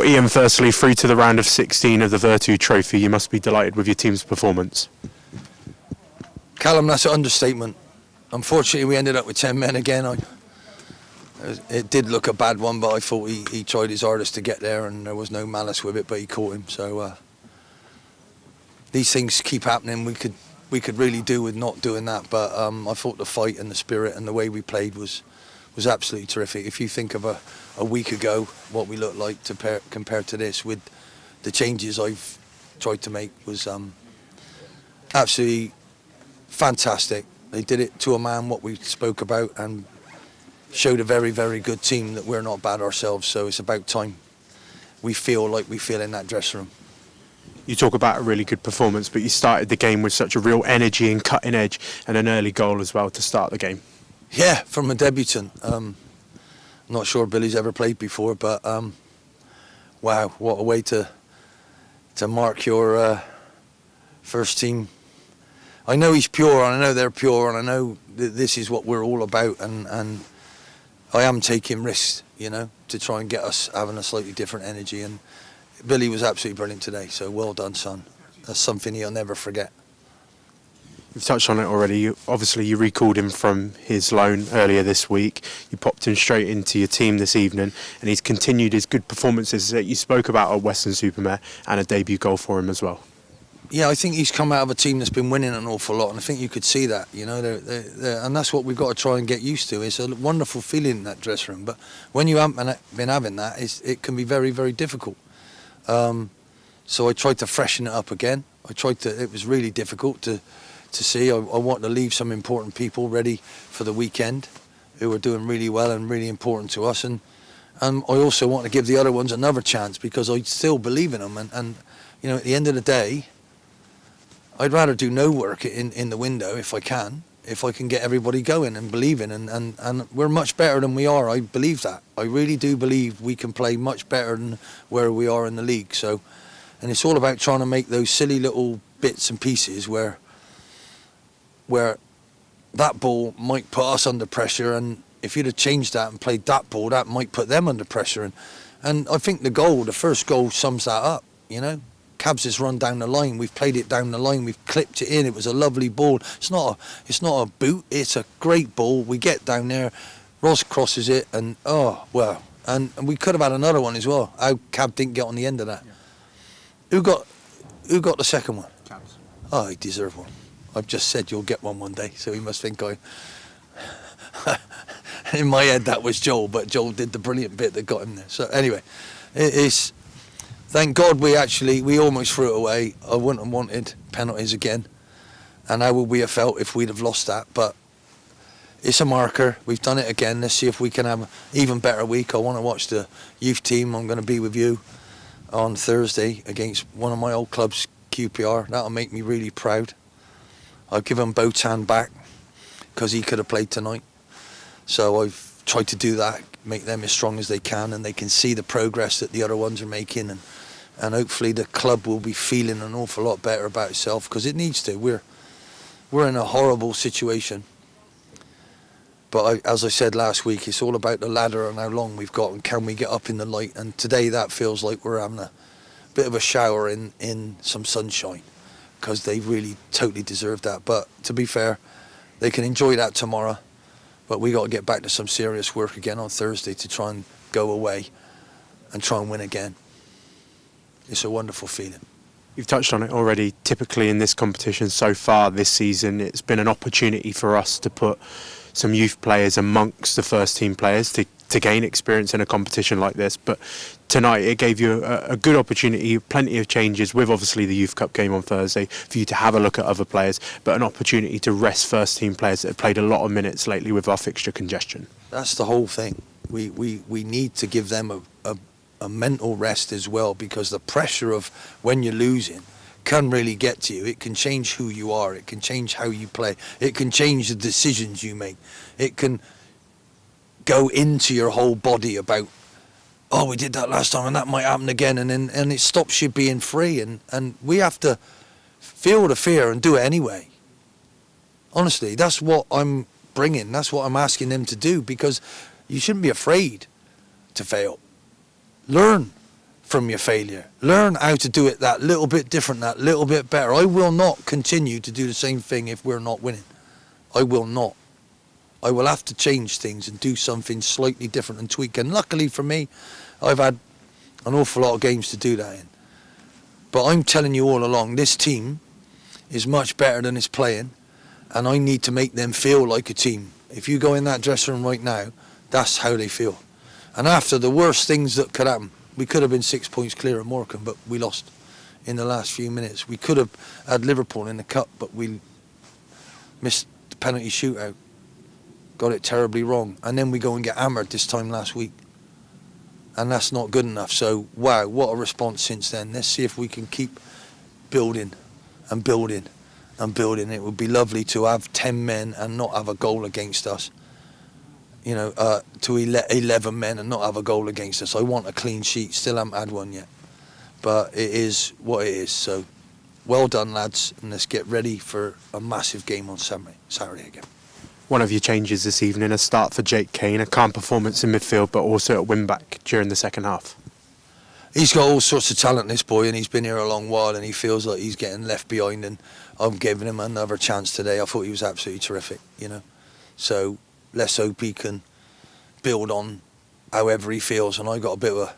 Ian, firstly, through to the round of 16 of the Vertu Trophy. You must be delighted with your team's performance. Callum, that's an understatement. Unfortunately, we ended up with 10 men again. It did look a bad one, but I thought he tried his hardest to get there, and there was no malice with it, but he caught him. So these things keep happening. We could really do with not doing that, but I thought the fight and the spirit and the way we played was absolutely terrific. If you think of a week ago, what we looked like compared to this, with the changes I've tried to make, was absolutely fantastic. They did it to a man, what we spoke about, and showed a very, very good team that we're not bad ourselves. So it's about time we feel like we feel in that dressing room. You talk about a really good performance, but you started the game with such a real energy and cutting edge, and an early goal as well to start the game. Yeah, from a debutant. Not sure Billy's ever played before, but wow, what a way to mark your first team. I know he's pure, and I know they're pure, and I know that this is what we're all about, and I am taking risks, to try and get us having a slightly different energy, and Billy was absolutely brilliant today, so well done, son. That's something he'll never forget. You've touched on it already. You recalled him from his loan earlier this week. You popped him straight into your team this evening, and he's continued his good performances that you spoke about at Weston-super-Mare, and a debut goal for him as well. Yeah, I think he's come out of a team that's been winning an awful lot, and I think you could see that, and that's what we've got to try and get used to. It's a wonderful feeling in that dressing room, but when you haven't been having that, it can be very, very difficult. So I tried to freshen it up again. It was really difficult to see. I wanted to leave some important people ready for the weekend who were doing really well and really important to us, and I also want to give the other ones another chance, because I still believe in them, and at the end of the day, I'd rather do no work in the window if I can get everybody going and believing, and we're much better than we are. I believe that. I really do believe we can play much better than where we are in the league. So, and it's all about trying to make those silly little bits and pieces where that ball might put us under pressure, and if you'd have changed that and played that ball, that might put them under pressure. And I think the first goal sums that up, Cabs has run down the line. We've played it down the line. We've clipped it in. It was a lovely ball. It's not a boot. It's a great ball. We get down there. Ross crosses it, and and we could have had another one as well. How Cab didn't get on the end of that. Yeah. Who got the second one? Cabs. Oh, he deserved one. I've just said you'll get one day, so he must think I. In my head, that was Joel, but Joel did the brilliant bit that got him there. So anyway, it's. Thank God we almost threw it away. I wouldn't have wanted penalties again. And how would we have felt if we'd have lost that? But it's a marker. We've done it again. Let's see if we can have an even better week. I want to watch the youth team. I'm going to be with you on Thursday against one of my old clubs, QPR. That'll make me really proud. I've given Botan back because he could have played tonight. So I've tried to do that, make them as strong as they can, and they can see the progress that the other ones are making, and hopefully the club will be feeling an awful lot better about itself, because it needs to. We're in a horrible situation, but as I said last week, it's all about the ladder and how long we've got and can we get up in the light, and today that feels like we're having a bit of a shower in some sunshine, because they really totally deserve that. But to be fair, they can enjoy that tomorrow. But we got to get back to some serious work again on Thursday to try and go away and try and win again. It's a wonderful feeling. You've touched on it already. Typically in this competition so far this season, it's been an opportunity for us to put some youth players amongst the first team players to gain experience in a competition like this. But tonight it gave you a good opportunity, plenty of changes with obviously the Youth Cup game on Thursday, for you to have a look at other players, but an opportunity to rest first team players that have played a lot of minutes lately with our fixture congestion. That's the whole thing. We need to give them a mental rest as well, because the pressure of when you're losing can really get to you. It can change who you are. It can change how you play. It can change the decisions you make. It can go into your whole body about, oh, we did that last time and that might happen again, and it stops you being free, and we have to feel the fear and do it anyway. Honestly, that's what I'm bringing. That's what I'm asking them to do, because you shouldn't be afraid to fail. Learn from your failure. Learn how to do it that little bit different, that little bit better. I will not continue to do the same thing if we're not winning. I will not. I will have to change things and do something slightly different and tweak. And luckily for me, I've had an awful lot of games to do that in. But I'm telling you all along, this team is much better than it's playing, and I need to make them feel like a team. If you go in that dressing room right now, that's how they feel. And after the worst things that could happen, we could have been 6 points clear of Morecambe, but we lost in the last few minutes. We could have had Liverpool in the cup, but we missed the penalty shootout. Got it terribly wrong. And then we go and get hammered this time last week. And that's not good enough. So, wow, what a response since then. Let's see if we can keep building and building and building. It would be lovely to have 10 men and not have a goal against us. You know, to 11 men and not have a goal against us. I want a clean sheet. Still haven't had one yet. But it is what it is. So, well done, lads. And let's get ready for a massive game on Saturday again. One of your changes this evening, a start for Jake Kane, a calm performance in midfield, but also at wing-back during the second half. He's got all sorts of talent, this boy, and he's been here a long while, and he feels like he's getting left behind, and I'm giving him another chance today. I thought he was absolutely terrific, you know. So let's hope he can build on however he feels. And I got a bit of a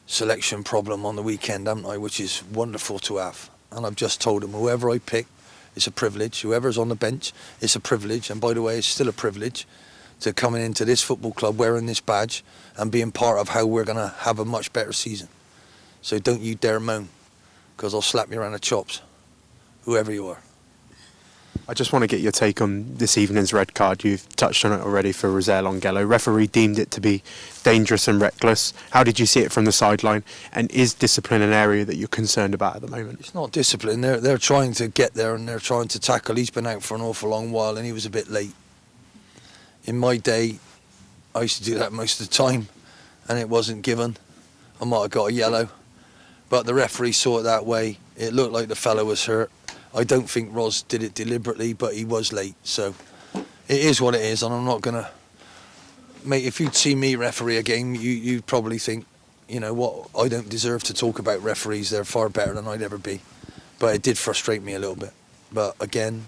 selection problem on the weekend, haven't I, which is wonderful to have. And I've just told him, whoever I pick, it's a privilege. Whoever's on the bench, it's a privilege. And by the way, it's still a privilege to coming into this football club wearing this badge and being part of how we're going to have a much better season. So don't you dare moan, because I'll slap you around the chops, whoever you are. I just want to get your take on this evening's red card. You've touched on it already for Rosell Ongello. Referee deemed it to be dangerous and reckless. How did you see it from the sideline? And is discipline an area that you're concerned about at the moment? It's not discipline. They're trying to get there and they're trying to tackle. He's been out for an awful long while and he was a bit late. In my day, I used to do that most of the time and it wasn't given. I might have got a yellow. But the referee saw it that way. It looked like the fellow was hurt. I don't think Ros did it deliberately, but he was late. So it is what it is, and I'm not going to... Mate, if you'd see me referee a game, you'd probably think, you know what, I don't deserve to talk about referees. They're far better than I'd ever be. But it did frustrate me a little bit. But again,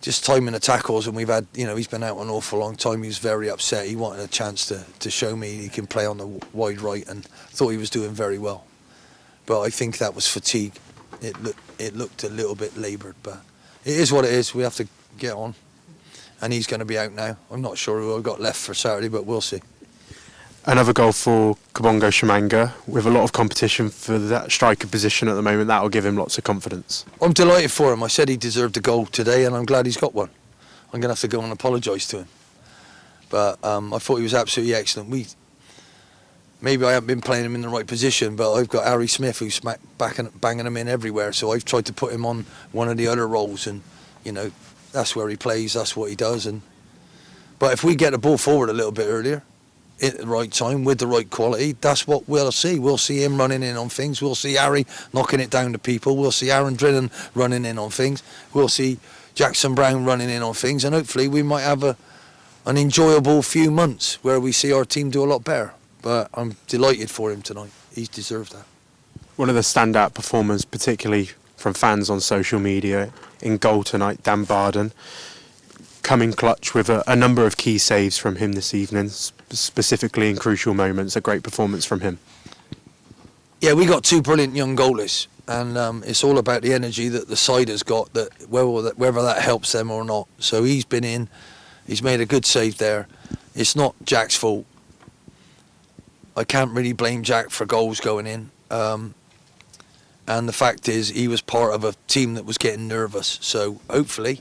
just timing the tackles, and we've had, you know, he's been out an awful long time. He was very upset. He wanted a chance to show me he can play on the wide right, and thought he was doing very well. But I think that was fatigue. It looked a little bit laboured, but it is what it is. We have to get on, and he's going to be out now. I'm not sure who I've got left for Saturday, but we'll see. Another goal for Kabongo Shamanga. With a lot of competition for that striker position at the moment, that will give him lots of confidence. I'm delighted for him. I said he deserved a goal today, and I'm glad he's got one. I'm going to have to go and apologise to him. But I thought he was absolutely excellent. Maybe I haven't been playing him in the right position, but I've got Harry Smith who's banging him in everywhere. So I've tried to put him on one of the other roles, and you know that's where he plays, that's what he does. But if we get the ball forward a little bit earlier, at the right time with the right quality, that's what we'll see. We'll see him running in on things. We'll see Harry knocking it down to people. We'll see Aaron Drillen running in on things. We'll see Jackson Brown running in on things, and hopefully we might have an enjoyable few months where we see our team do a lot better. But I'm delighted for him tonight. He's deserved that. One of the standout performers, particularly from fans on social media, in goal tonight, Dan Barden, coming clutch with a number of key saves from him this evening, specifically in crucial moments. A great performance from him. Yeah, we got two brilliant young goalies, and it's all about the energy that the side has got, that whether that helps them or not. So he's been in, he's made a good save there. It's not Jack's fault. I can't really blame Jack for goals going in. And the fact is, he was part of a team that was getting nervous. So hopefully,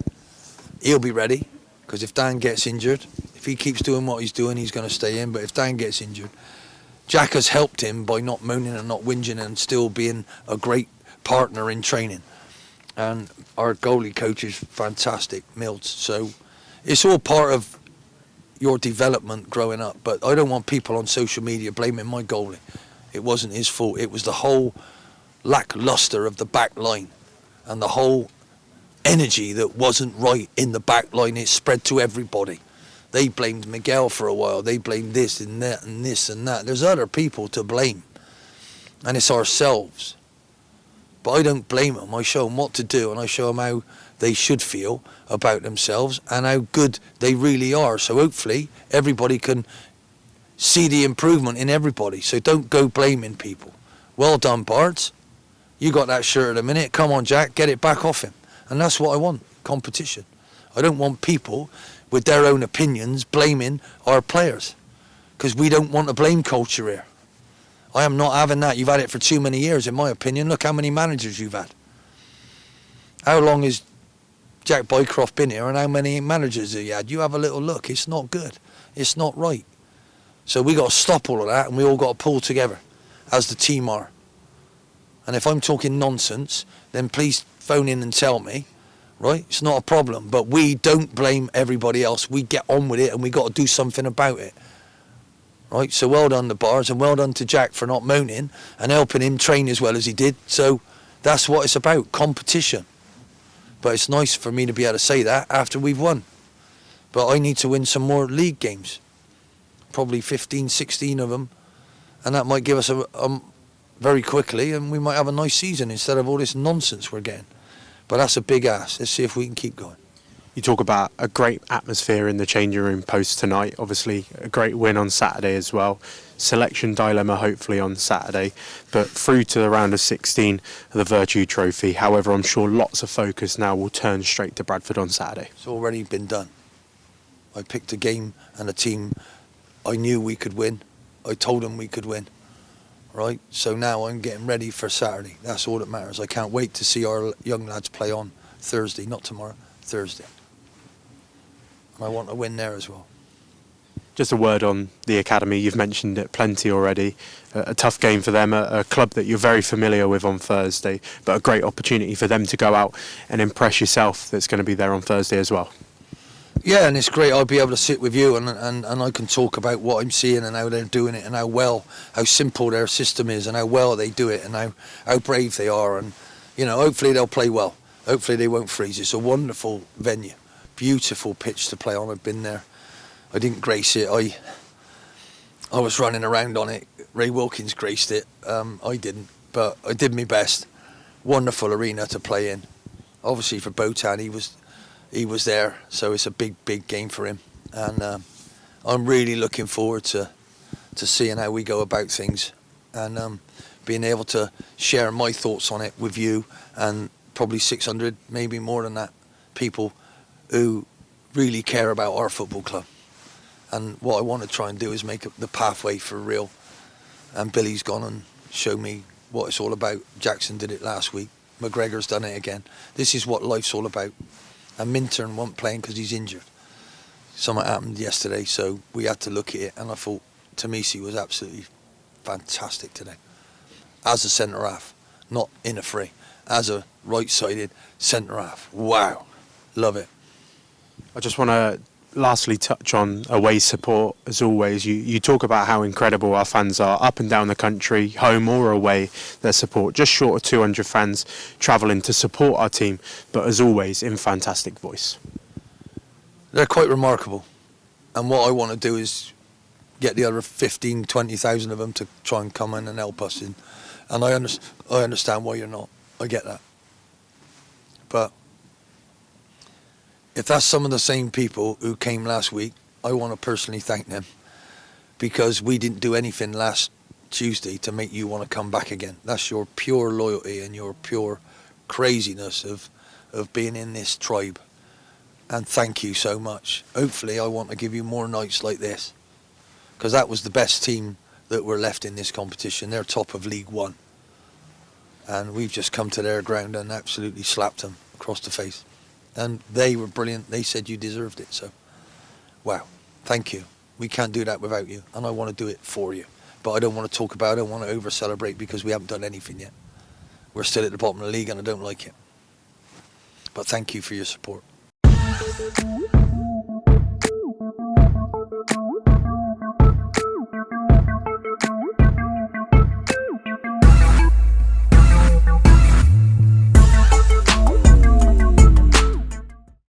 he'll be ready. Because if Dan gets injured, if he keeps doing what he's doing, he's going to stay in. But if Dan gets injured, Jack has helped him by not moaning and not whinging and still being a great partner in training. And our goalie coach is fantastic, Mills. So it's all part of your development growing up, but I don't want people on social media blaming my goalie. It wasn't his fault. It was the whole lackluster of the back line and the whole energy that wasn't right in the back line. It spread to everybody. They blamed Miguel for a while. They blamed this and that and this and that. There's other people to blame. And it's ourselves. But I don't blame them. I show them what to do, and I show them how they should feel about themselves and how good they really are. So hopefully everybody can see the improvement in everybody. So don't go blaming people. Well done, Bards. You got that shirt at a minute. Come on, Jack, get it back off him. And that's what I want, competition. I don't want people with their own opinions blaming our players, because we don't want a blame culture here. I am not having that. You've had it for too many years, in my opinion. Look how many managers you've had. How long has Jack Bycroft been here, and how many managers have you had? You have a little look. It's not good. It's not right. So we got to stop all of that, and we all got to pull together as the team are. And if I'm talking nonsense, then please phone in and tell me, right? It's not a problem. But we don't blame everybody else. We get on with it, and we got to do something about it. Right? So well done to Bars, and well done to Jack for not moaning and helping him train as well as he did. So that's what it's about, competition. But it's nice for me to be able to say that after we've won. But I need to win some more league games. Probably 15, 16 of them. And that might give us a very quickly, and we might have a nice season instead of all this nonsense we're getting. But that's a big ask. Let's see if we can keep going. You talk about a great atmosphere in the changing room post tonight. Obviously, a great win on Saturday as well. Selection dilemma hopefully on Saturday, but through to the round of 16 of the Vertu Trophy. However, I'm sure lots of focus now will turn straight to Bradford on Saturday. It's already been done. I picked a game and a team I knew we could win. I told them we could win. Right? So now I'm getting ready for Saturday. That's all that matters. I can't wait to see our young lads play on Thursday, not tomorrow, Thursday. And I want to win there as well. Just a word on the academy. You've mentioned it plenty already. A tough game for them, a club that you're very familiar with on Thursday, but a great opportunity for them to go out and impress yourself that's going to be there on Thursday as well. Yeah, and it's great. I'll be able to sit with you and I can talk about what I'm seeing and how they're doing it and how simple their system is and how well they do it and how brave they are. And, you know, hopefully they'll play well. Hopefully they won't freeze. It's a wonderful venue. Beautiful pitch to play on. I've been there. I didn't grace it. I was running around on it. Ray Wilkins graced it. I didn't, but I did my best. Wonderful arena to play in. Obviously for Botan, he was there, so it's a big game for him. And I'm really looking forward to seeing how we go about things and being able to share my thoughts on it with you and probably 600, maybe more than that, people who really care about our football club. And what I want to try and do is make the pathway for real. And Billy's gone and showed me what it's all about. Jackson did it last week. McGregor's done it again. This is what life's all about. And Minturn wasn't playing because he's injured. Something happened yesterday, so we had to look at it. And I thought Tamisi was absolutely fantastic today. As a centre-half, not in a free. As a right-sided centre-half. Wow. Love it. I just want to lastly touch on away support. As always, you talk about how incredible our fans are up and down the country, home or away, their support. Just short of 200 fans travelling to support our team, but as always, in fantastic voice. They're quite remarkable. And what I want to do is get the other 15, 20,000 of them to try and come in and help us. And I understand why you're not. I get that. But if that's some of the same people who came last week, I want to personally thank them, because we didn't do anything last Tuesday to make you want to come back again. That's your pure loyalty and your pure craziness of being in this tribe. And thank you so much. Hopefully I want to give you more nights like this, because that was the best team that were left in this competition. They're top of League One. And we've just come to their ground and absolutely slapped them across the face. And they were brilliant. They said you deserved it. So, wow, thank you. We can't do that without you. And I want to do it for you. But I don't want to talk about it. I don't want to over-celebrate because we haven't done anything yet. We're still at the bottom of the league and I don't like it. But thank you for your support.